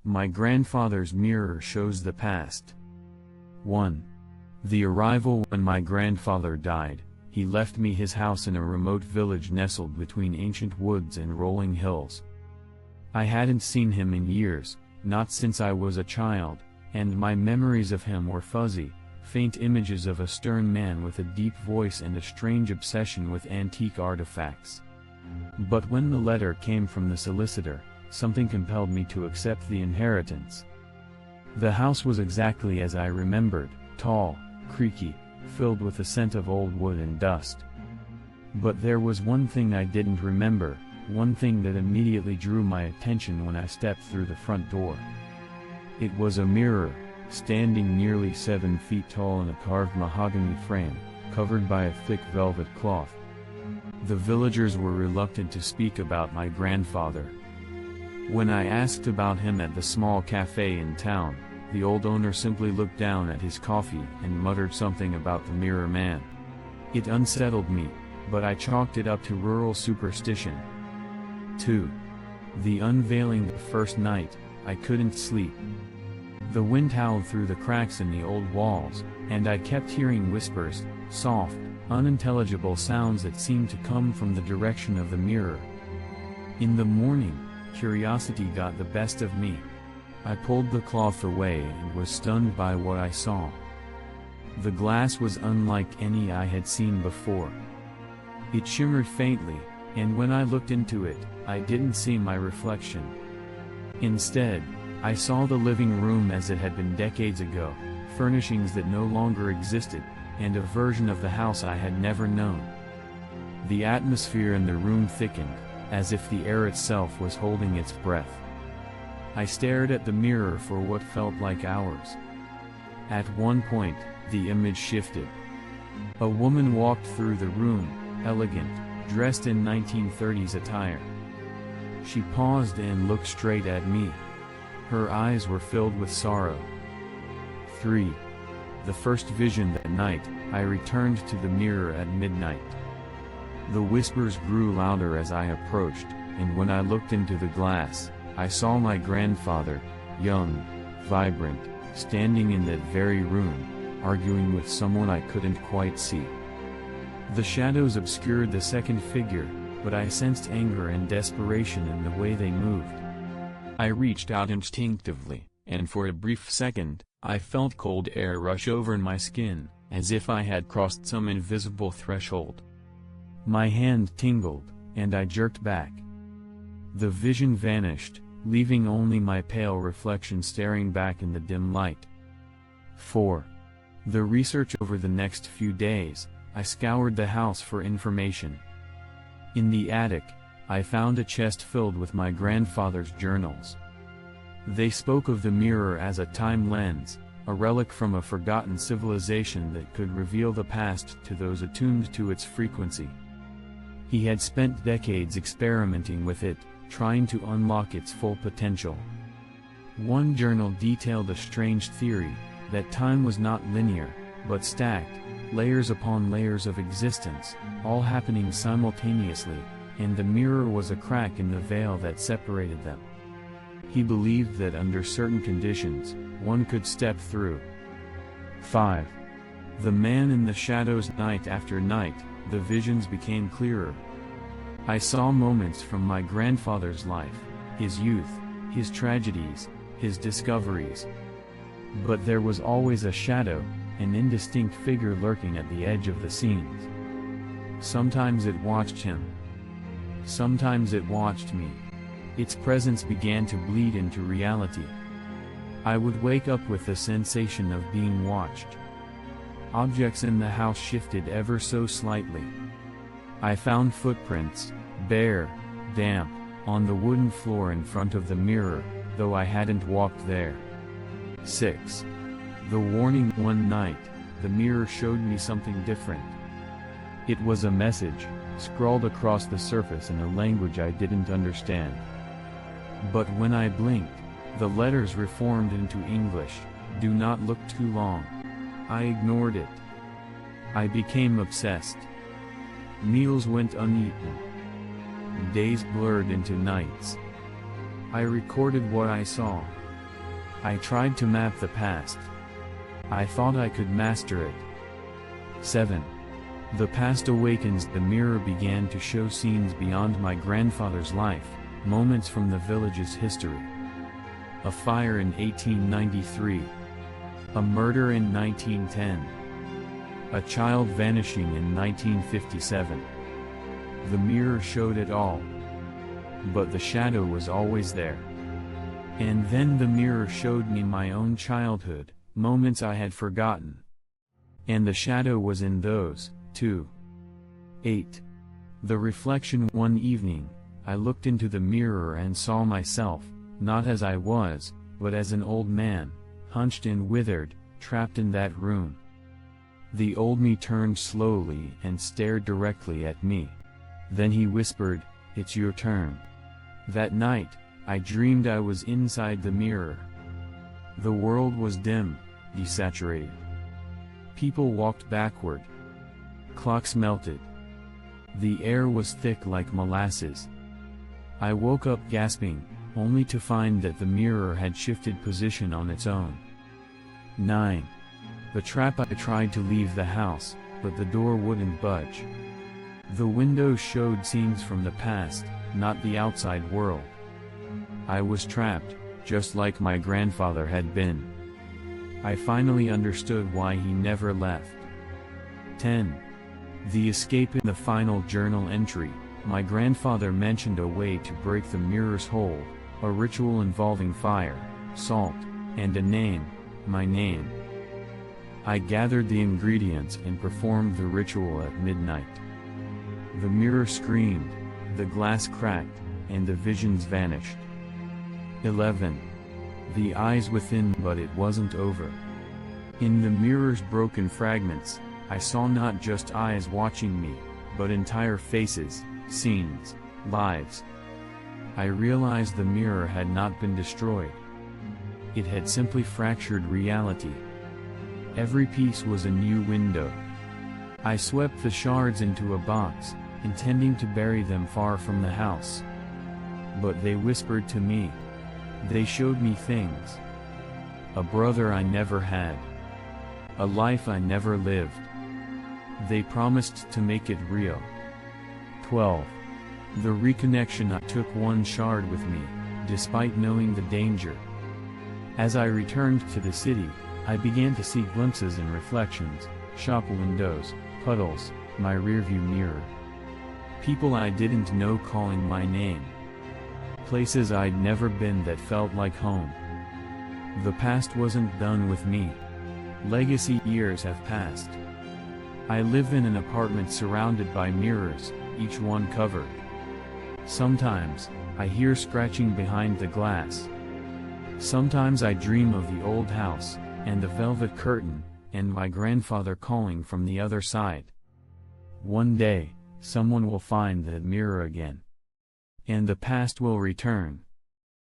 My grandfather's mirror shows the past. 1. The arrival. When my grandfather died, he left me his house in a remote village nestled between ancient woods and rolling hills. I hadn't seen him in years, not since I was a child, and my memories of him were fuzzy, faint images of a stern man with a deep voice and a strange obsession with antique artifacts. But when the letter came from the solicitor, something compelled me to accept the inheritance. The house was exactly as I remembered, tall, creaky, filled with the scent of old wood and dust. But there was one thing I didn't remember, one thing that immediately drew my attention when I stepped through the front door. It was a mirror, standing nearly 7 feet tall in a carved mahogany frame, covered by a thick velvet cloth. The villagers were reluctant to speak about my grandfather. When I asked about him at the small cafe in town, the old owner simply looked down at his coffee and muttered something about the mirror man. It unsettled me, but I chalked it up to rural superstition. 2. The unveiling. The first night, I couldn't sleep. The wind howled through the cracks in the old walls, and I kept hearing whispers, soft, unintelligible sounds that seemed to come from the direction of the mirror. In the morning, curiosity got the best of me. I pulled the cloth away and was stunned by what I saw. The glass was unlike any I had seen before. It shimmered faintly, and when I looked into it, I didn't see my reflection. Instead, I saw the living room as it had been decades ago, furnishings that no longer existed, and a version of the house I had never known. The atmosphere in the room thickened, as if the air itself was holding its breath. I stared at the mirror for what felt like hours. At one point, the image shifted. A woman walked through the room, elegant, dressed in 1930s attire. She paused and looked straight at me. Her eyes were filled with sorrow. 3. The first vision. That night, I returned to the mirror at midnight. The whispers grew louder as I approached, and when I looked into the glass, I saw my grandfather, young, vibrant, standing in that very room, arguing with someone I couldn't quite see. The shadows obscured the second figure, but I sensed anger and desperation in the way they moved. I reached out instinctively, and for a brief second, I felt cold air rush over my skin, as if I had crossed some invisible threshold. My hand tingled, and I jerked back. The vision vanished, leaving only my pale reflection staring back in the dim light. 4. The research. Over the next few days, I scoured the house for information. In the attic, I found a chest filled with my grandfather's journals. They spoke of the mirror as a time lens, a relic from a forgotten civilization that could reveal the past to those attuned to its frequency. He had spent decades experimenting with it, trying to unlock its full potential. One journal detailed a strange theory, that time was not linear, but stacked, layers upon layers of existence, all happening simultaneously, and the mirror was a crack in the veil that separated them. He believed that under certain conditions, one could step through. 5. The man in the shadows. Night after night, the visions became clearer. I saw moments from my grandfather's life, his youth, his tragedies, his discoveries. But there was always a shadow, an indistinct figure lurking at the edge of the scenes. Sometimes it watched him. Sometimes it watched me. Its presence began to bleed into reality. I would wake up with the sensation of being watched. Objects in the house shifted ever so slightly. I found footprints, bare, damp, on the wooden floor in front of the mirror, though I hadn't walked there. 6. The warning. One night, the mirror showed me something different. It was a message, scrawled across the surface in a language I didn't understand. But when I blinked, the letters reformed into English: "Do not look too long." I ignored it. I became obsessed. Meals went uneaten. Days blurred into nights. I recorded what I saw, I tried to map the past. I thought I could master it. 7. The past awakens. The mirror began to show scenes beyond my grandfather's life, moments from the village's history. A fire in 1893. A murder in 1910. A child vanishing in 1957. The mirror showed it all. But the shadow was always there. And then the mirror showed me my own childhood, moments I had forgotten. And the shadow was in those, too. 8. The reflection. One evening, I looked into the mirror and saw myself, not as I was, but as an old man, hunched and withered, trapped in that room. The old me turned slowly and stared directly at me. Then he whispered, "It's your turn." That night, I dreamed I was inside the mirror. The world was dim, desaturated. People walked backward. Clocks melted. The air was thick like molasses. I woke up gasping, only to find that the mirror had shifted position on its own. 9. The trap. I tried to leave the house, but the door wouldn't budge. The windows showed scenes from the past, not the outside world. I was trapped, just like my grandfather had been. I finally understood why he never left. 10. The escape. In the final journal entry, my grandfather mentioned a way to break the mirror's hold, a ritual involving fire, salt, and a name, my name. I gathered the ingredients and performed the ritual at midnight. The mirror screamed, the glass cracked, and the visions vanished. 11. The eyes within. But it wasn't over. In the mirror's broken fragments, I saw not just eyes watching me, but entire faces, scenes, lives. I realized the mirror had not been destroyed. It had simply fractured reality. Every piece was a new window. I swept the shards into a box, intending to bury them far from the house. But they whispered to me. They showed me things. A brother I never had. A life I never lived. They promised to make it real. 12. The reconnection. I took one shard with me, despite knowing the danger. As I returned to the city, I began to see glimpses and reflections, shop windows, puddles, my rearview mirror. People I didn't know calling my name. Places I'd never been that felt like home. The past wasn't done with me. Legacy. Years have passed. I live in an apartment surrounded by mirrors, each one covered. Sometimes, I hear scratching behind the glass. Sometimes I dream of the old house, and the velvet curtain, and my grandfather calling from the other side. One day, someone will find that mirror again. And the past will return.